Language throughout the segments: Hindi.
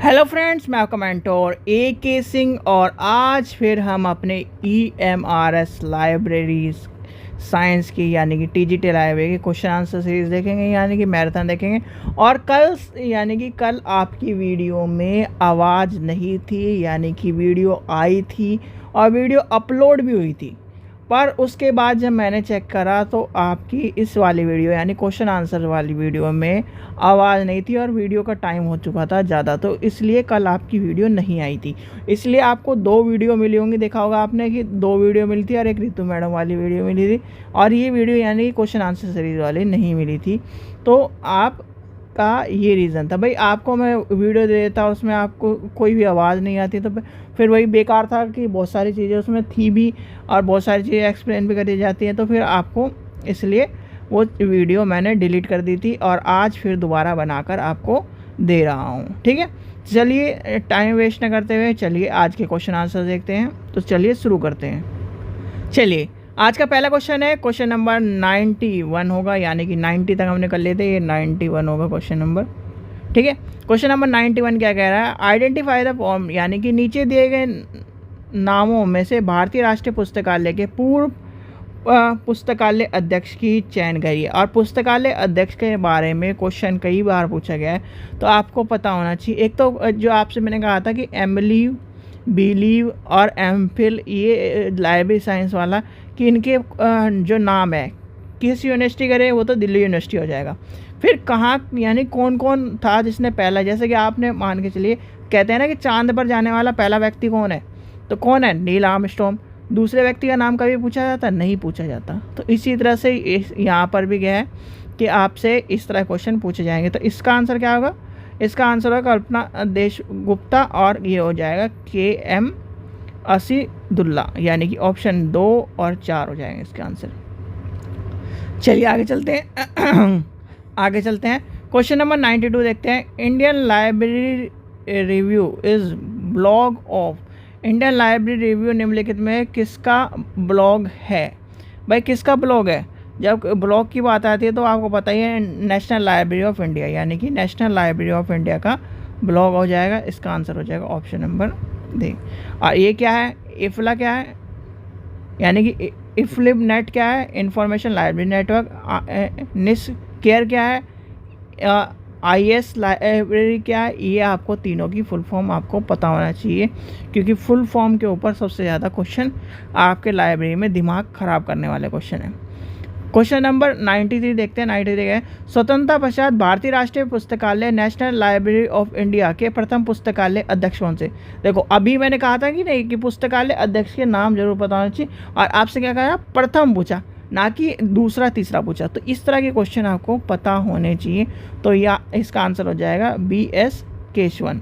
हेलो फ्रेंड्स, मैं आपका मेंटोर AK सिंह और आज फिर हम अपने EMRS लाइब्रेरीज साइंस की यानी कि TGT लाइब्रेरी की क्वेश्चन आंसर सीरीज़ देखेंगे, यानी कि मैराथन देखेंगे। और कल आपकी वीडियो में आवाज़ नहीं थी, यानी कि वीडियो आई थी और वीडियो अपलोड भी हुई थी, पर उसके बाद जब मैंने चेक करा तो आपकी इस वाली वीडियो यानी क्वेश्चन आंसर वाली वीडियो में आवाज़ नहीं थी और वीडियो का टाइम हो चुका था ज़्यादा, तो इसलिए कल आपकी वीडियो नहीं आई थी। इसलिए आपको 2 वीडियो मिली होंगी, देखा होगा आपने कि 2 वीडियो मिली थी और एक रितु मैडम वाली वीडियो मिली थी और ये वीडियो यानी कि क्वेश्चन आंसर सीरीज़ वाली नहीं मिली थी। तो आप का ये रीज़न था भाई, आपको मैं वीडियो दे देता और उसमें आपको कोई भी आवाज़ नहीं आती तो फिर वही बेकार था कि बहुत सारी चीज़ें उसमें थी भी और बहुत सारी चीज़ें एक्सप्लेन भी करी जाती हैं, तो फिर आपको इसलिए वो वीडियो मैंने डिलीट कर दी थी और आज फिर दोबारा बनाकर आपको दे रहा हूँ। ठीक है, चलिए टाइम वेस्ट न करते हुए चलिए आज के क्वेश्चन आंसर देखते हैं। तो चलिए शुरू करते हैं। चलिए आज का पहला क्वेश्चन है, क्वेश्चन नंबर 91 होगा, यानी कि 90 तक हमने कर लिए थे, ये 91 होगा क्वेश्चन नंबर। ठीक है, क्वेश्चन नंबर 91 क्या कह रहा है, आइडेंटिफाई द फॉर्म, यानी कि नीचे दिए गए नामों में से भारतीय राष्ट्रीय पुस्तकालय के पूर्व पुस्तकालय अध्यक्ष की चयन करिए। और पुस्तकालय अध्यक्ष के बारे में क्वेश्चन कई बार पूछा गया है, तो आपको पता होना चाहिए। एक तो जो आपसे मैंने कहा था कि एमलीव, बिलीव और एमफिल, ये लाइब्रेरी साइंस वाला, कि इनके जो नाम है किस यूनिवर्सिटी करे, वो तो दिल्ली यूनिवर्सिटी हो जाएगा। फिर कहाँ यानी कौन कौन था जिसने पहला, जैसे कि आपने मान के चलिए कहते हैं ना कि चांद पर जाने वाला पहला व्यक्ति कौन है, तो कौन है, नील आर्मस्ट्रॉन्ग। दूसरे व्यक्ति का नाम कभी पूछा जाता, नहीं पूछा जाता। तो इसी तरह से यहाँ पर भी गया है कि आपसे इस तरह क्वेश्चन पूछे जाएंगे। तो इसका आंसर क्या होगा, इसका आंसर होगा कल्पना देश गुप्ता और ये हो जाएगा KM असीदुल्ला, यानी कि ऑप्शन 2 और 4 हो जाएंगे इसके आंसर। चलिए आगे चलते हैं आगे चलते हैं। क्वेश्चन नंबर 92 देखते हैं। Indian library review is blog of, Indian library review निम्नलिखित में किसका ब्लॉग है। भाई किसका ब्लॉग है, जब ब्लॉग की बात आती है तो आपको पता ही है नेशनल लाइब्रेरी ऑफ इंडिया, यानी कि नेशनल लाइब्रेरी ऑफ इंडिया का ब्लॉग हो जाएगा। इसका आंसर हो जाएगा ऑप्शन नंबर डी। और ये क्या है, इफ्ला क्या है, यानी कि इफ्लिब नेट क्या है, इंफॉर्मेशन लाइब्रेरी नेटवर्क। निस केयर क्या है, IS लाइब्रेरी क्या है। ये आपको तीनों की फुल फॉर्म आपको पता होना चाहिए, क्योंकि फुल फॉर्म के ऊपर सबसे ज़्यादा क्वेश्चन आपके लाइब्रेरी में दिमाग ख़राब करने वाले क्वेश्चन हैं। क्वेश्चन नंबर 93 देखते हैं। 93 है, स्वतंत्रता पश्चात भारतीय राष्ट्रीय पुस्तकालय नेशनल लाइब्रेरी ऑफ इंडिया के प्रथम पुस्तकालय अध्यक्ष कौन से। देखो अभी मैंने कहा था कि नहीं कि पुस्तकालय अध्यक्ष के नाम जरूर पता होना चाहिए, और आपसे क्या कहा, प्रथम पूछा, ना कि दूसरा तीसरा पूछा। तो इस तरह के क्वेश्चन आपको पता होने चाहिए। तो या इसका आंसर हो जाएगा BS केशवन।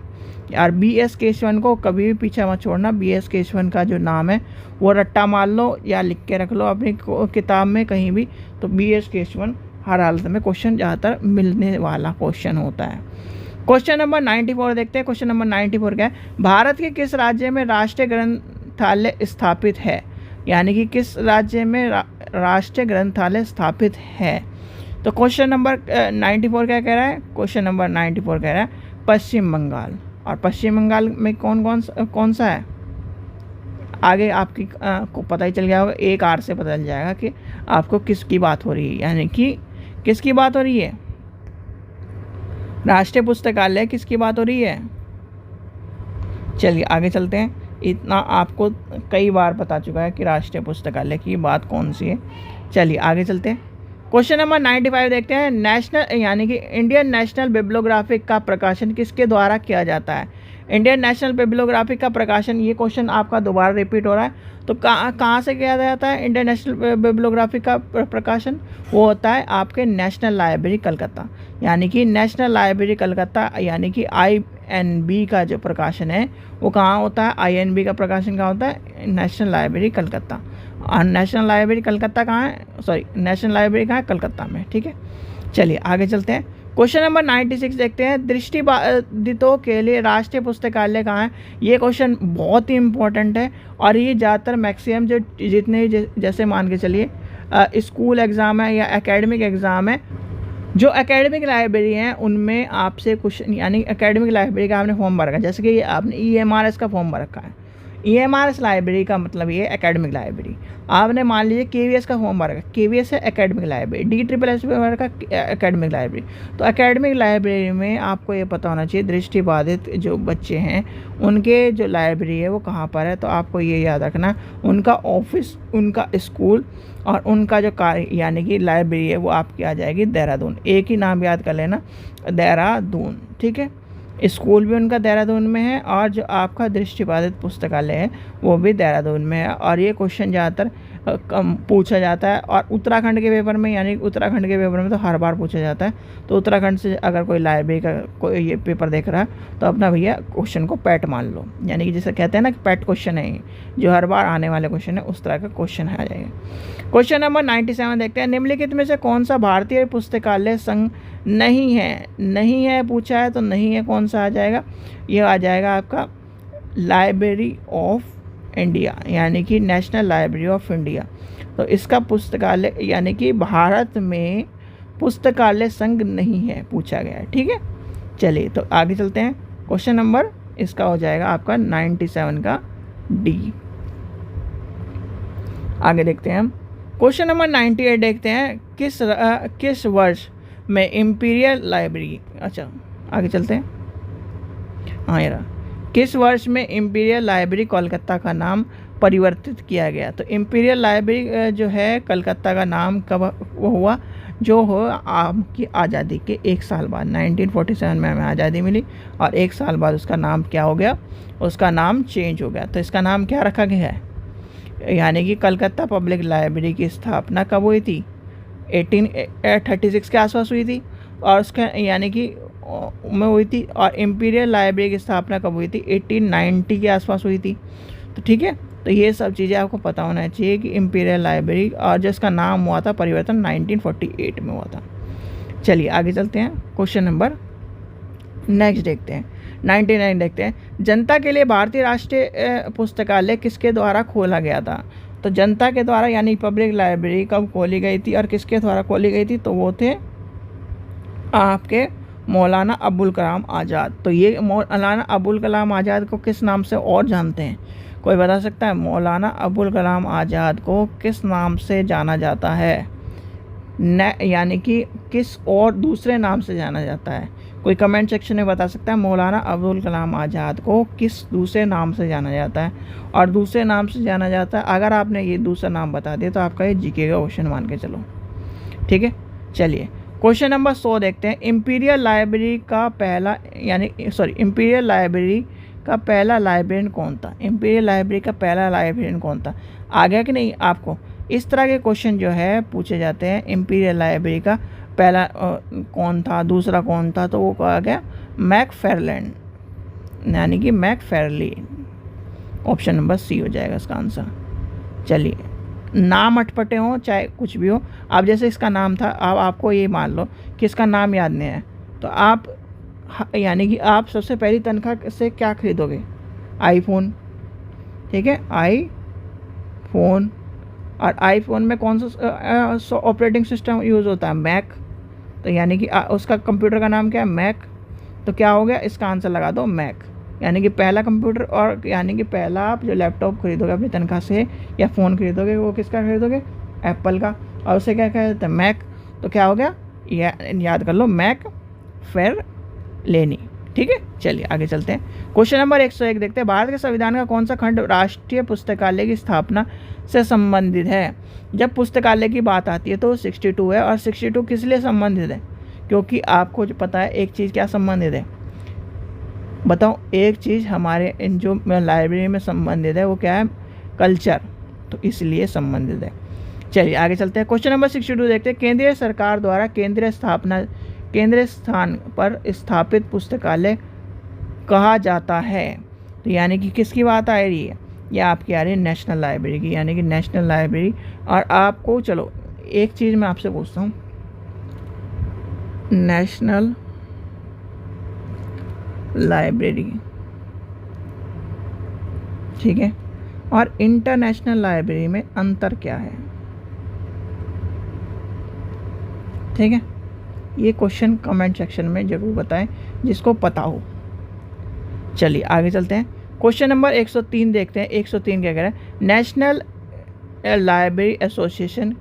यार BS केशवन को कभी भी पीछे मत छोड़ना। BS केशवन का जो नाम है वो रट्टा मार लो या लिख के रख लो अपनी किताब में कहीं भी, तो BS केशवन हर हालत में क्वेश्चन ज़्यादातर मिलने वाला क्वेश्चन होता है। क्वेश्चन नंबर 94 देखते हैं। क्वेश्चन नंबर 94 क्या है, भारत के किस राज्य में राष्ट्रीय ग्रंथालय स्थापित है, यानी कि किस राज्य में राष्ट्रीय ग्रंथालय स्थापित है। तो क्वेश्चन नंबर 94 क्या कह रहा है, क्वेश्चन नंबर 94 कह रहा है पश्चिम बंगाल। और पश्चिम बंगाल में कौन सा है, आगे आपकी को पता ही चल गया होगा, एक आर से पता चल जाएगा कि आपको किसकी बात हो रही है, यानी कि किसकी बात हो रही है, राष्ट्रीय पुस्तकालय किसकी बात हो रही है। चलिए आगे चलते हैं। इतना आपको कई बार बता चुका है कि राष्ट्रीय पुस्तकालय की बात कौन सी है। चलिए आगे चलते हैं। क्वेश्चन नंबर 95 देखते हैं। नेशनल यानी कि इंडियन नेशनल बिब्लियोग्राफिक का प्रकाशन किसके द्वारा किया जाता है। इंडियन नेशनल बिब्लियोग्राफिक का प्रकाशन, ये क्वेश्चन आपका दोबारा रिपीट हो रहा है। तो कहाँ से किया जाता है इंडियन नेशनल बिब्लियोग्राफिक का प्रकाशन, वो होता है आपके नेशनल लाइब्रेरी कलकत्ता, यानी कि नेशनल लाइब्रेरी कलकत्ता, यानी कि INB का जो प्रकाशन है वो कहाँ होता है, INB का प्रकाशन कहाँ होता है, नेशनल लाइब्रेरी कलकत्ता। और नेशनल लाइब्रेरी कलकत्ता कहाँ है, नेशनल लाइब्रेरी कहाँ है, कलकत्ता में। ठीक है, चलिए आगे चलते हैं। क्वेश्चन नंबर 96 देखते हैं। दृष्टिबाधितों के लिए राष्ट्रीय पुस्तकालय कहाँ है। ये क्वेश्चन बहुत ही इंपॉर्टेंट है और ये ज़्यादातर मैक्सिमम जो जितने जैसे मान के चलिए स्कूल एग्ज़ाम है या एकेडमिक एग्ज़ाम है, जो एकेडमिक लाइब्रेरी हैं उनमें आपसे कुछ यानी एकेडमिक लाइब्रेरी का आपने फॉर्म भर रखा है, जैसे कि आपने EMRS का फॉर्म भर रखा है। EMRS लाइब्रेरी का मतलब ये एकेडमिक लाइब्रेरी। आपने मान लीजिए KVS का फॉर्म भर रखा, KVS है एकेडमिक लाइब्रेरी, DSSS भर रखा एकेडमिक लाइब्रेरी। तो एकेडमिक लाइब्रेरी में आपको ये पता होना चाहिए दृष्टिबाधित जो बच्चे हैं उनके जो लाइब्रेरी है वो कहाँ पर है। तो आपको ये याद रखना, उनका ऑफिस, उनका स्कूल और उनका जो कार्य यानी कि लाइब्रेरी है वो आपकी आ जाएगी देहरादून। एक ही नाम याद कर लेना, देहरादून, ठीक है। स्कूल भी उनका देहरादून में है और जो आपका दृष्टिबाधित पुस्तकालय है वो भी देहरादून में है। और ये क्वेश्चन ज़्यादातर कम पूछा जाता है और उत्तराखंड के पेपर में, यानी उत्तराखंड के पेपर में तो हर बार पूछा जाता है। तो उत्तराखंड से अगर कोई लाइब्रेरी का कोई ये पेपर देख रहा है तो अपना भैया क्वेश्चन को पैट मान लो, यानी कि जैसे कहते हैं ना कि पैट क्वेश्चन है, जो हर बार आने वाले क्वेश्चन है उस तरह का क्वेश्चन आ जाएगा। क्वेश्चन नंबर 97 देखते हैं, निम्नलिखित में से कौन सा भारतीय पुस्तकालय संघ नहीं है? नहीं है पूछा है तो नहीं है कौन सा आ जाएगा? ये आ जाएगा आपका लाइब्रेरी ऑफ इंडिया, यानी कि नेशनल लाइब्रेरी ऑफ इंडिया। तो इसका पुस्तकालय यानी कि भारत में पुस्तकालय संघ नहीं है, पूछा गया है, ठीक है। चलिए तो आगे चलते हैं। क्वेश्चन नंबर इसका हो जाएगा आपका 97 का D। आगे देखते हैं हम क्वेश्चन नंबर 98 देखते हैं, किस वर्ष में इंपीरियल लाइब्रेरी, अच्छा आगे चलते हैं, हाँ यार, किस वर्ष में इंपीरियल लाइब्रेरी कोलकाता का नाम परिवर्तित किया गया? तो इंपीरियल लाइब्रेरी जो है कलकत्ता का नाम कब वो हुआ? जो हो आपकी आज़ादी के 1 साल बाद, 1947 में हमें आज़ादी मिली और 1 साल बाद उसका नाम क्या हो गया? उसका नाम चेंज हो गया। तो इसका नाम क्या रखा गया है? यानी कि कलकत्ता पब्लिक लाइब्रेरी की स्थापना कब हुई थी? 1836 के आसपास हुई थी और उसका यानी कि में हुई थी। और इंपीरियल लाइब्रेरी की स्थापना कब हुई थी? 1890 के आसपास हुई थी। तो ठीक है, तो ये सब चीज़ें आपको पता होना चाहिए कि इंपीरियल लाइब्रेरी और जिसका नाम हुआ था परिवर्तन 1948 में हुआ था। चलिए आगे चलते हैं, क्वेश्चन नंबर नेक्स्ट देखते हैं, 99 देखते हैं, जनता के लिए भारतीय राष्ट्रीय पुस्तकालय किसके द्वारा खोला गया था? तो जनता के द्वारा यानी पब्लिक लाइब्रेरी कब खोली गई थी और किसके द्वारा खोली गई थी? तो वो थे आपके मौलाना अबुल कलाम आज़ाद। तो ये मौलाना अबुल कलाम आज़ाद को किस नाम से और जानते हैं? कोई बता सकता है? मौलाना अबुल कलाम आज़ाद को किस नाम से जाना जाता है? यानी कि किस और दूसरे नाम से जाना जाता है? कोई कमेंट सेक्शन में बता सकता है मौलाना अबुल कलाम आज़ाद को किस दूसरे नाम से जाना जाता है? और दूसरे नाम से जाना जाता है, अगर आपने ये दूसरा नाम बता दिया तो आपका ये जीके का क्वेश्चन मान के चलो, ठीक है। चलिए क्वेश्चन नंबर 100 देखते हैं, इंपीरियल लाइब्रेरी का पहला लाइब्रेरियन कौन था? इंपीरियल लाइब्रेरी का पहला लाइब्रेरियन कौन था? आ गया कि नहीं आपको? इस तरह के क्वेश्चन जो है पूछे जाते हैं, इंपीरियल लाइब्रेरी का पहला कौन था, दूसरा कौन था? तो वो कहा गया मैकफेरलैंड, यानी कि मैकफेरली। ऑप्शन नंबर C हो जाएगा इसका आंसर। चलिए, नाम अटपटे हों चाहे कुछ भी हो, अब जैसे इसका नाम था, अब आपको ये मान लो कि इसका नाम याद नहीं है, तो आप यानी कि आप सबसे पहली तनख्वाह से क्या खरीदोगे? आईफोन, ठीक है, आईफोन। और आईफोन में कौन सा ऑपरेटिंग सिस्टम यूज़ होता है? मैक। तो यानी कि उसका कंप्यूटर का नाम क्या है? मैक। तो क्या हो गया, इसका आंसर लगा दो मैक, यानी कि पहला कंप्यूटर। और यानी कि पहला आप जो लैपटॉप खरीदोगे अपनी तनख्वाह से या फ़ोन खरीदोगे वो किसका खरीदोगे? एप्पल का, और उसे क्या कहते हैं? मैक। तो क्या हो गया, याद कर लो, मैक फेर लेनी, ठीक है। चलिए आगे चलते हैं, क्वेश्चन नंबर 101 देखते हैं, भारत के संविधान का कौन सा खंड राष्ट्रीय पुस्तकालय की स्थापना से संबंधित है? जब पुस्तकालय की बात आती है तो 62 है। और 62 किस लिए संबंधित है? क्योंकि आपको जो पता है एक चीज़ क्या संबंधित है, बताओ एक चीज़ हमारे इन जो लाइब्रेरी में संबंधित है वो क्या है? कल्चर, तो इसलिए संबंधित है। चलिए आगे चलते हैं, क्वेश्चन नंबर 62 देखते हैं, केंद्रीय सरकार द्वारा केंद्रीय स्थान पर स्थापित पुस्तकालय कहा जाता है। तो यानी कि किसकी बात आ रही है? या आपकी आ रही है नेशनल लाइब्रेरी की, यानी कि नेशनल लाइब्रेरी। और आपको चलो एक चीज़ मैं आपसे पूछता हूँ, नेशनल लाइब्रेरी, ठीक है, और इंटरनेशनल लाइब्रेरी में अंतर क्या है? ठीक है, ये क्वेश्चन कमेंट सेक्शन में ज़रूर बताएं जिसको पता हो। चलिए आगे चलते हैं। क्वेश्चन नंबर 103 देखते हैं। 103 क्या कह रहा है? नेशनल लाइब्रेरी एसोसिएशन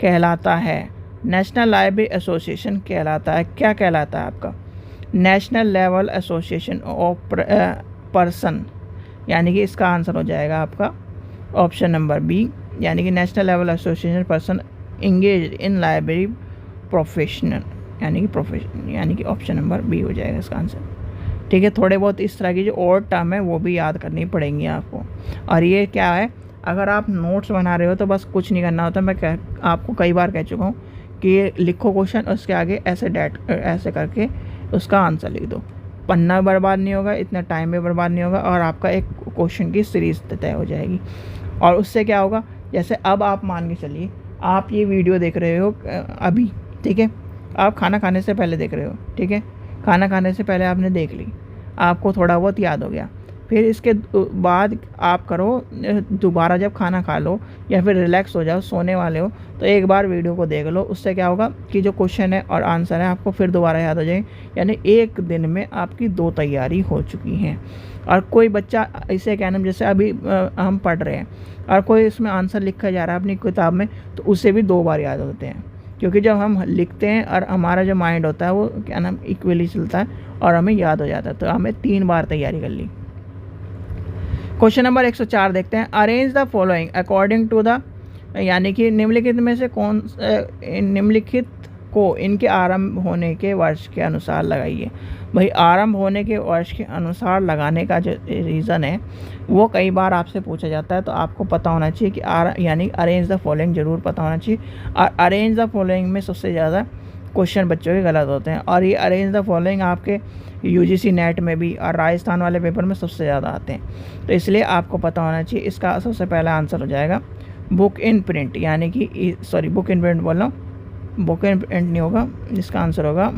कहलाता है। नेशनल लाइब्रेरी एसोसिएशन कहलाता है, क्या कहलाता है आपका? National level association of person, यानी कि इसका आंसर हो जाएगा आपका ऑप्शन नंबर बी, यानी कि national level association person engage in library professional, यानी कि ऑप्शन नंबर बी हो जाएगा इसका आंसर। ठीक है, थोड़े बहुत इस तरह की जो और टर्म है वो भी याद करनी पड़ेंगी आपको। और ये क्या है, अगर आप नोट्स बना रहे हो तो बस कुछ नहीं करना होता। मैं आपको कई बार कह चुका हूँ कि लिखो क्वेश्चन, उसके आगे ऐसे करके उसका आंसर लिख दो। पन्ना बर्बाद नहीं होगा, इतना टाइम भी बर्बाद नहीं होगा, और आपका एक क्वेश्चन की सीरीज तय हो जाएगी। और उससे क्या होगा, जैसे अब आप मान के चलिए आप ये वीडियो देख रहे हो अभी, ठीक है, आप खाना खाने से पहले देख रहे हो, ठीक है, खाना खाने से पहले आपने देख ली, आपको थोड़ा बहुत याद हो गया। फिर इसके बाद आप करो दोबारा, जब खाना खा लो या फिर रिलैक्स हो जाओ, सोने वाले हो, तो एक बार वीडियो को देख लो। उससे क्या होगा कि जो क्वेश्चन है और आंसर है आपको फिर दोबारा याद हो जाएंगे, यानी एक दिन में आपकी 2 तैयारी हो चुकी हैं। और कोई बच्चा इसे कहना, जैसे अभी हम पढ़ रहे हैं और कोई इसमें आंसर लिखा जा रहा है अपनी किताब में, तो उसे भी 2 बार याद होते हैं, क्योंकि जब हम लिखते हैं और हमारा जो माइंड होता है वो क्या नाम इक्वली चलता है और हमें याद हो जाता है। तो हमें 3 बार तैयारी कर ली। क्वेश्चन नंबर 104 देखते हैं। Arrange the following according to the, यानी कि निम्नलिखित में से कौन, निम्नलिखित को इनके आरंभ होने के वर्ष के अनुसार लगाइए। भाई आरंभ होने के वर्ष के अनुसार लगाने का जो रीज़न है वो कई बार आपसे पूछा जाता है, तो आपको पता होना चाहिए कि यानी अरेंज द फॉलोइंग ज़रूर पता होना चाहिए। और अरेंज द फॉलोइंग में सबसे ज़्यादा क्वेश्चन बच्चों के गलत होते हैं, और ये अरेंज द फॉलोइंग आपके यूजीसी नेट में भी और राजस्थान वाले पेपर में सबसे ज़्यादा आते हैं। तो इसलिए आपको पता होना चाहिए। इसका सबसे पहला आंसर हो जाएगा बुक इन प्रिंट, यानी कि सॉरी बुक इन प्रिंट बोल रहा हूँ, बुक इन प्रिंट नहीं होगा, इसका आंसर होगा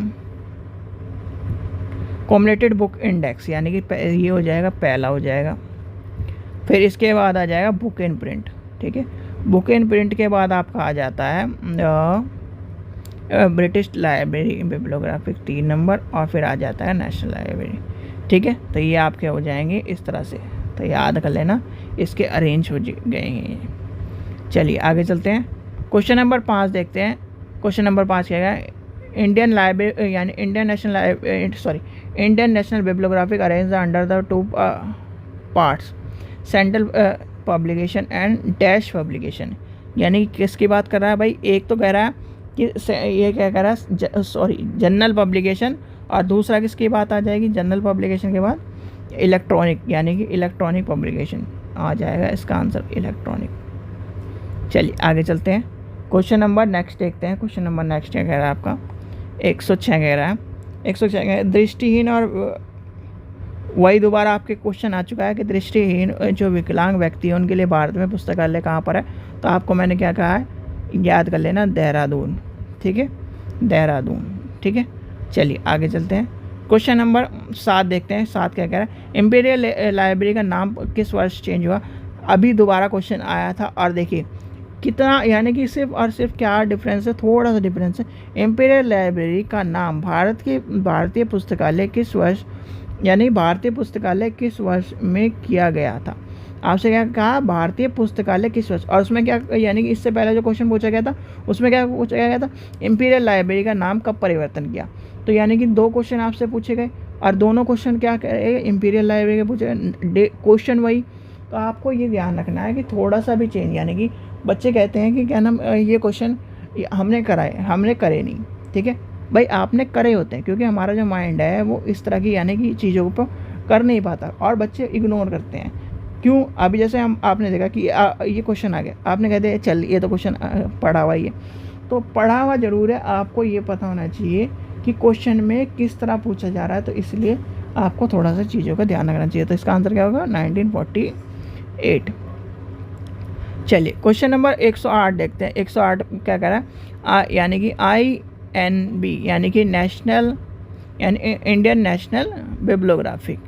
कॉम्युलेटेड बुक इंडेक्स, यानी कि ये हो जाएगा पहला हो जाएगा। फिर इसके बाद आ जाएगा बुक इन प्रिंट। ठीक है, बुक इन प्रिंट के बाद आपका आ जाता है ब्रिटिश लाइब्रेरी बिब्लियोग्राफिक 3 नंबर, और फिर आ जाता है नेशनल लाइब्रेरी। ठीक है, तो ये आपके हो जाएंगे इस तरह से, तो याद कर लेना, इसके अरेंज हो गए हैं। चलिए आगे चलते हैं। क्वेश्चन नंबर 5 देखते हैं। क्वेश्चन नंबर 5 क्या है? इंडियन लाइब्रेरी, यानी Indian National bibliographic arrange under the 2 parts, central publication and dash publication, यानी किसकी बात कर रहा है भाई? एक तो कह रहा है कि ये क्या कह रहा है, जनरल पब्लिकेशन, और दूसरा किसकी बात आ जाएगी? जनरल पब्लिकेशन के बाद इलेक्ट्रॉनिक, यानी कि इलेक्ट्रॉनिक पब्लिकेशन आ जाएगा इसका आंसर, इलेक्ट्रॉनिक। चलिए आगे चलते हैं। क्वेश्चन नंबर नेक्स्ट देखते हैं। क्वेश्चन नंबर नेक्स्ट क्या कह रहा है आपका? 106 कह रहा है। 106 दृष्टिहीन, और वही दोबारा आपके क्वेश्चन आ चुका है कि दृष्टिहीन जो विकलांग व्यक्ति हैं उनके लिए भारत में पुस्तकालय कहाँ पर है? तो आपको मैंने क्या कहा है, याद कर लेना, देहरादून। ठीक है, देहरादून। ठीक है, चलिए आगे चलते हैं। क्वेश्चन नंबर 7 देखते हैं। 7 क्या कह रहा है? इंपीरियल लाइब्रेरी का नाम किस वर्ष चेंज हुआ? अभी दोबारा क्वेश्चन आया था, और देखिए कितना, यानी कि सिर्फ और सिर्फ क्या डिफरेंस है, थोड़ा सा डिफरेंस है। इंपीरियल लाइब्रेरी का नाम भारतीय पुस्तकालय किस वर्ष, यानी भारतीय पुस्तकालय किस वर्ष में किया गया था? आपसे क्या कहा? भारतीय पुस्तकालय किस वर्ष, और उसमें क्या, यानी कि इससे पहले जो क्वेश्चन पूछा गया था उसमें क्या पूछा गया था? इंपीरियल लाइब्रेरी का नाम कब परिवर्तन किया? तो यानी कि 2 क्वेश्चन आपसे पूछे गए, और दोनों क्वेश्चन क्या करेंगे? इंपीरियल लाइब्रेरी के पूछे गए, क्वेश्चन वही। तो आपको ये ध्यान रखना है कि थोड़ा सा भी चेंज, यानी कि बच्चे कहते हैं कि क्या नाम, ये क्वेश्चन हमने कराए, हमने करे नहीं। ठीक है भाई, आपने करे होते हैं, क्योंकि हमारा जो माइंड है वो इस तरह की, यानी कि चीज़ों को कर नहीं पाता, और बच्चे इग्नोर करते हैं। क्यों? अभी जैसे आपने देखा कि ये क्वेश्चन आ गया, आपने कह दिया चल ये तो क्वेश्चन पढ़ा हुआ ही है, तो पढ़ा हुआ ज़रूर है, आपको ये पता होना चाहिए कि क्वेश्चन में किस तरह पूछा जा रहा है, तो इसलिए आपको थोड़ा सा चीज़ों का ध्यान रखना चाहिए। तो इसका आंसर क्या होगा? 1948। चलिए क्वेश्चन नंबर 108 देखते हैं। 108 क्या कह रहा है? यानी कि INB, यानी कि इंडियन नेशनल बिब्लियोग्राफिक,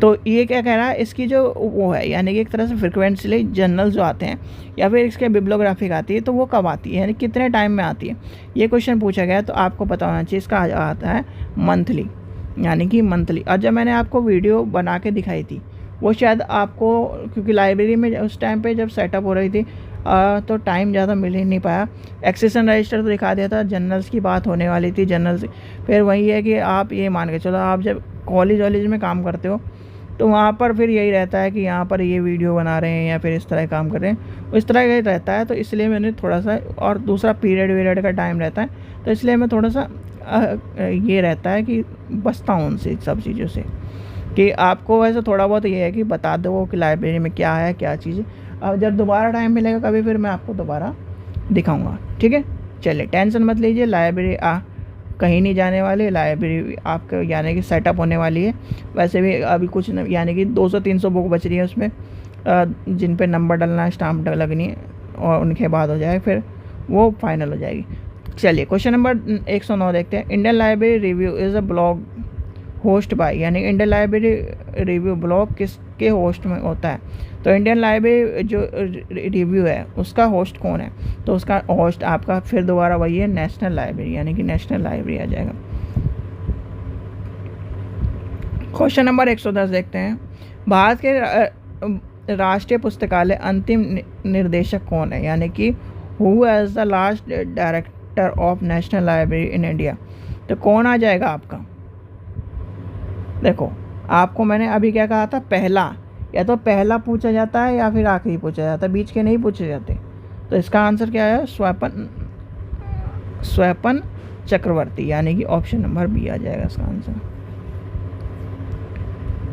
तो ये क्या कह रहा है, इसकी जो वो है यानी कि एक तरह से फ्रिक्वेंटली जर्नल जो आते हैं या फिर इसके बिब्लियोग्राफिक आती है तो वो कब आती है, यानी कितने टाइम में आती है, ये क्वेश्चन पूछा गया। तो आपको पता होना चाहिए इसका आता है मंथली, यानी कि मंथली। और जब मैंने आपको वीडियो बना के दिखाई थी वो शायद आपको, क्योंकि लाइब्रेरी में उस टाइम पे जब सेटअप हो रही थी तो टाइम ज़्यादा मिल ही नहीं पाया। एक्सेशन रजिस्टर तो दिखा दिया था, जर्नल्स की बात होने वाली थी, जर्नल्स। फिर वही है कि आप ये मान के चलो, आप जब कॉलेज में काम करते हो तो वहाँ पर फिर यही रहता है कि यहाँ पर ये वीडियो बना रहे हैं या फिर इस तरह काम कर रहे हैं, इस तरह का रहता है। तो इसलिए मैंने थोड़ा सा, और दूसरा पीरियड का टाइम रहता है, तो इसलिए मैं थोड़ा सा ये रहता है कि बचता हूँ उनसे सब चीज़ों से, कि आपको वैसे थोड़ा बहुत ये है कि बता दो कि लाइब्रेरी में क्या है क्या चीज़। अब जब दोबारा टाइम मिलेगा कभी फिर मैं आपको दोबारा दिखाऊंगा, ठीक है। चलिए टेंशन मत लीजिए, लाइब्रेरी कहीं नहीं जाने वाले, लाइब्रेरी आपका यानी कि सेटअप होने वाली है। वैसे भी अभी कुछ यानी कि 200-300 बुक बच रही है उसमें, जिन पे नंबर डलना है, स्टाम्प लगनी है, और उनके बाद हो जाएगा फिर वो फाइनल हो जाएगी। चलिए क्वेश्चन नंबर 109 देखते हैं। Indian library review is a blog host bye, यानी इंडियन लाइब्रेरी रिव्यू ब्लॉग किसके होस्ट में होता है। तो इंडियन लाइब्रेरी जो रिव्यू है उसका होस्ट कौन है, तो उसका होस्ट आपका फिर दोबारा वही है, नेशनल लाइब्रेरी, यानी कि नेशनल लाइब्रेरी आ जाएगा। क्वेश्चन नंबर 110 देखते हैं। भारत के राष्ट्रीय पुस्तकालय अंतिम निर्देशक कौन है, यानी कि who was the last director of National Library in India. तो कौन आ जाएगा आपका, देखो आपको मैंने अभी क्या कहा था, पहला, या तो पहला पूछा जाता है या फिर आखिरी पूछा जाता है, बीच के नहीं पूछे जाते। तो इसका आंसर क्या है, स्वपन चक्रवर्ती, यानी कि ऑप्शन नंबर बी आ जाएगा इसका आंसर।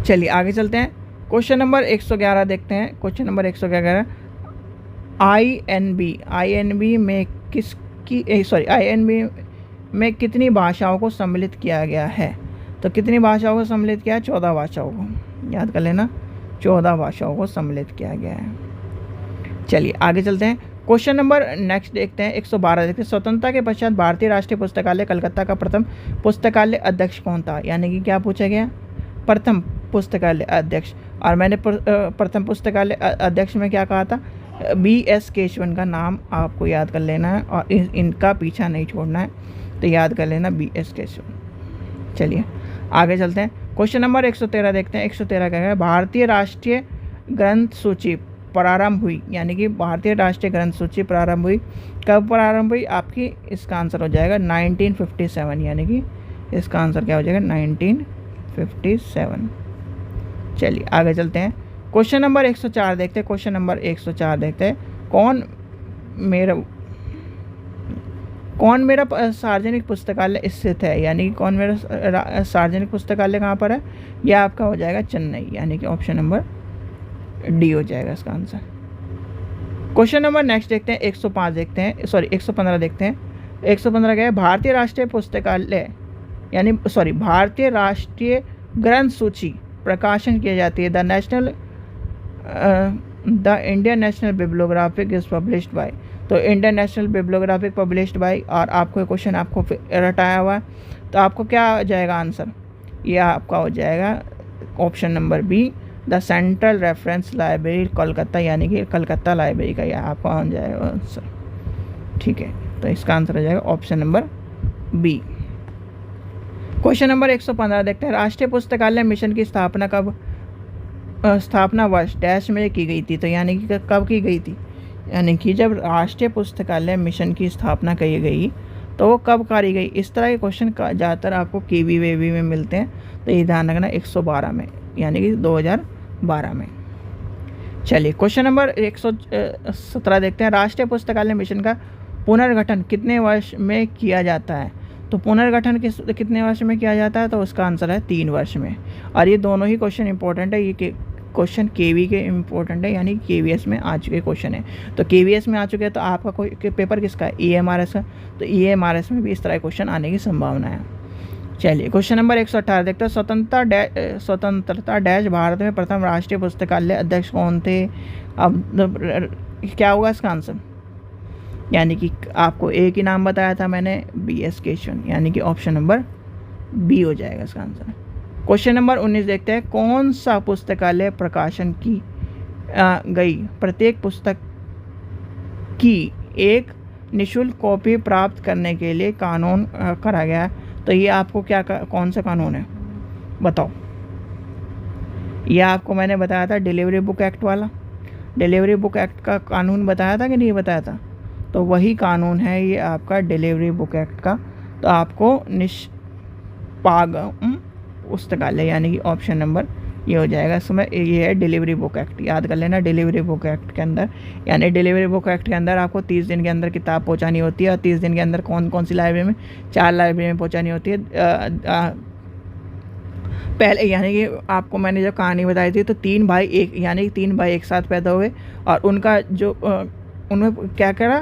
चलिए आगे चलते हैं। क्वेश्चन नंबर 111 देखते हैं। क्वेश्चन नंबर 111, INB में INB में कितनी भाषाओं को सम्मिलित किया गया है। तो कितनी भाषाओं को सम्मिलित किया है, 14 भाषाओं को, याद कर लेना, 14 भाषाओं को सम्मिलित किया गया है। चलिए आगे चलते हैं। क्वेश्चन नंबर नेक्स्ट देखते हैं, 112 देखते हैं। स्वतंत्रता के पश्चात भारतीय राष्ट्रीय पुस्तकालय कलकत्ता का प्रथम पुस्तकालय अध्यक्ष कौन था, यानी कि क्या पूछा गया, प्रथम पुस्तकालय अध्यक्ष। और मैंने प्रथम पुस्तकालय अध्यक्ष में क्या कहा था, BS केशवन का नाम आपको याद कर लेना है और इनका पीछा नहीं छोड़ना है, तो याद कर लेना BS केशवन। चलिए आगे चलते हैं। क्वेश्चन नंबर 113 देखते हैं। 113 क्या है, भारतीय राष्ट्रीय ग्रंथ सूची प्रारंभ हुई, यानी कि भारतीय राष्ट्रीय ग्रंथ सूची प्रारंभ हुई, कब प्रारंभ हुई आपकी, इसका आंसर हो जाएगा 1957, यानी कि इसका आंसर क्या हो जाएगा 1957। चलिए आगे चलते हैं। क्वेश्चन नंबर 104 देखते हैं। क्वेश्चन नंबर 104 देखते हैं, कौन मेरा सार्वजनिक पुस्तकालय स्थित है, यानी कि कौन मेरा सार्वजनिक पुस्तकालय कहाँ पर है, यह आपका हो जाएगा चेन्नई, यानी कि ऑप्शन नंबर डी हो जाएगा इसका आंसर। क्वेश्चन नंबर नेक्स्ट देखते हैं, 105 देखते हैं, 115 देखते हैं। 115 क्या है, भारतीय राष्ट्रीय पुस्तकालय यानी भारतीय राष्ट्रीय ग्रंथ सूची प्रकाशन की जाती है, the Indian National Bibliographic is published by. तो Indian National Bibliographic published by, और आपको क्वेश्चन आपको रटाया हुआ है, तो आपको क्या आ जाएगा आंसर, ये आपका हो जाएगा option number B, the Central Reference Library Kolkata, यानी कि कलकत्ता लाइब्रेरी का यह आपका आ जाएगा आंसर। ठीक है, तो इसका आंसर हो जाएगा option number B. Question number 115 देखते हैं। राष्ट्रीय पुस्तकालय मिशन की स्थापना स्थापना वर्ष डैश में की गई थी, तो यानी कि कब की गई थी, यानी कि जब राष्ट्रीय पुस्तकालय मिशन की स्थापना की गई तो वो कब करी गई। इस तरह के क्वेश्चन ज़्यादातर आपको KV में मिलते हैं, तो ये ध्यान रखना 112 में, यानी कि 2012 में। चलिए क्वेश्चन नंबर 117 देखते हैं। राष्ट्रीय पुस्तकालय मिशन का पुनर्गठन कितने वर्ष में किया जाता है, तो पुनर्गठन कितने वर्ष में किया जाता है, तो उसका आंसर है 3 वर्ष में। और ये दोनों ही क्वेश्चन इंपॉर्टेंट है, ये क्वेश्चन KV के इम्पोर्टेंट है, यानी KVS में आ चुके क्वेश्चन है। तो KVS में आ चुके हैं, तो आपका कोई पेपर किसका है, EMRS का, तो EMRS में भी इस तरह क्वेश्चन आने की संभावना है। चलिए क्वेश्चन नंबर 118 देखते हैं। स्वतंत्रता डैश भारत में प्रथम राष्ट्रीय पुस्तकालय अध्यक्ष कौन थे। अब क्या होगा इसका आंसर, यानी कि आपको एक ही नाम बताया था मैंने, BS केशवन, यानी कि ऑप्शन नंबर बी हो जाएगा इसका आंसर। क्वेश्चन नंबर 19 देखते हैं, कौन सा पुस्तकालय प्रकाशन की गई प्रत्येक पुस्तक की एक निःशुल्क कॉपी प्राप्त करने के लिए कानून करा गया है। तो ये आपको कौन सा कानून है बताओ। ये आपको मैंने बताया था डिलीवरी बुक एक्ट वाला, डिलीवरी बुक एक्ट का कानून बताया था कि नहीं बताया था, तो वही कानून है ये आपका डिलीवरी बुक एक्ट का। तो आपको निष्पागम पुस्तकालय यानी कि ऑप्शन नंबर ये हो जाएगा। इसमें ये है डिलीवरी बुक एक्ट, याद कर लेना। डिलीवरी बुक एक्ट के अंदर यानी डिलीवरी बुक एक्ट के अंदर आपको 30 दिन के अंदर किताब पहुंचानी होती है, और 30 दिन के अंदर कौन कौन सी लाइब्रेरी में, 4 लाइब्रेरी में पहुंचानी होती है। पहले यानी कि आपको मैंने जब कहानी बताई थी तो 3 भाई एक साथ पैदा हुए, और उनका जो उन्हें क्या करा,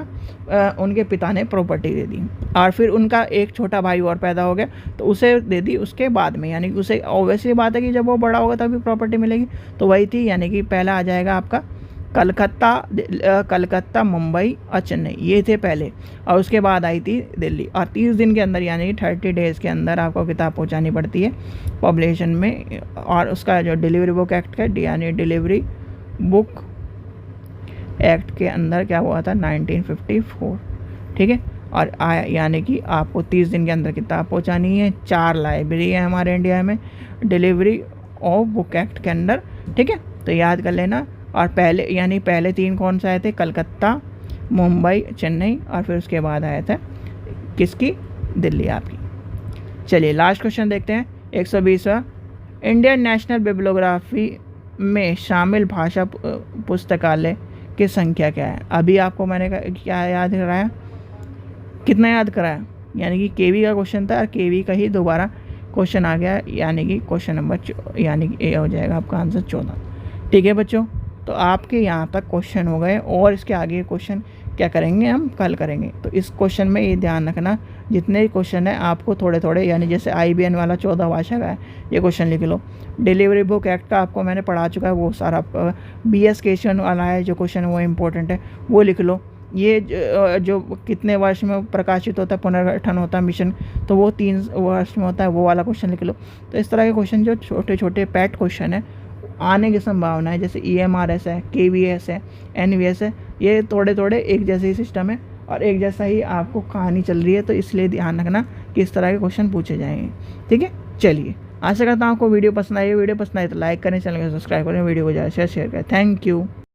उनके पिता ने प्रॉपर्टी दे दी, और फिर उनका एक छोटा भाई और पैदा हो गया तो उसे दे दी उसके बाद में, यानी कि उसे ऑब्वियसली बात है कि जब वो बड़ा होगा तभी प्रॉपर्टी मिलेगी। तो वही थी, यानी कि पहला आ जाएगा आपका कलकत्ता, मुंबई और चेन्नई, ये थे पहले, और उसके बाद आई थी दिल्ली। और 30 दिन के अंदर यानी कि 30 डेज़ के अंदर आपको किताब पहुंचानी पड़ती है पब्लिकेशन में। और उसका जो डिलीवरी बुक एक्ट का यानी डिलीवरी बुक एक्ट के अंदर क्या हुआ था 1954, ठीक है। और यानी कि आपको 30 दिन के अंदर किताब पहुंचानी है। 4 लाइब्रेरी है हमारे इंडिया में डिलीवरी ऑफ बुक एक्ट के अंदर, ठीक है, तो याद कर लेना। और पहले 3 कौन सा आए थे, कलकत्ता, मुंबई, चेन्नई, और फिर उसके बाद आया था किसकी, दिल्ली आपकी। चलिए लास्ट क्वेश्चन देखते हैं 120वां, इंडियन नेशनल बिब्लियोग्राफी में शामिल भाषा पुस्तकालय की संख्या क्या है। अभी आपको मैंने क्या याद कराया, कितना याद कराया, यानी कि केवी का क्वेश्चन था और केवी का ही दोबारा क्वेश्चन आ गया, यानी कि क्वेश्चन नंबर यानी कि ए हो जाएगा आपका आंसर 14, ठीक है बच्चों। तो आपके यहाँ तक क्वेश्चन हो गए, और इसके आगे क्वेश्चन क्या करेंगे हम कल करेंगे। तो इस क्वेश्चन में ये ध्यान रखना, जितने क्वेश्चन है आपको थोड़े थोड़े, यानी जैसे IBN वाला 14 भाषा का है, ये क्वेश्चन लिख लो। डिलीवरी बुक एक्ट का आपको मैंने पढ़ा चुका है, वो सारा BS क्वेश्चन वाला है जो क्वेश्चन वो इम्पोर्टेंट है, वो लिख लो। ये जो कितने वर्ष में प्रकाशित होता है, पुनर्गठन होता है मिशन, तो वो 3 वर्ष में होता है, वो वाला क्वेश्चन लिख लो। तो इस तरह के क्वेश्चन जो छोटे छोटे पैट क्वेश्चन है आने की संभावना है, जैसे EMRS है, KVS है, NVS है, ये थोड़े थोड़े एक जैसे ही सिस्टम है और एक जैसा ही आपको कहानी चल रही है, तो इसलिए ध्यान रखना कि इस तरह के क्वेश्चन पूछे जाएंगे, ठीक है। चलिए आशा करता हूँ आपको वीडियो पसंद आई। वीडियो पसंद आई तो लाइक करें, चैनल को सब्सक्राइब करें, वीडियो को ज़्यादा से शेयर करें। Thank you.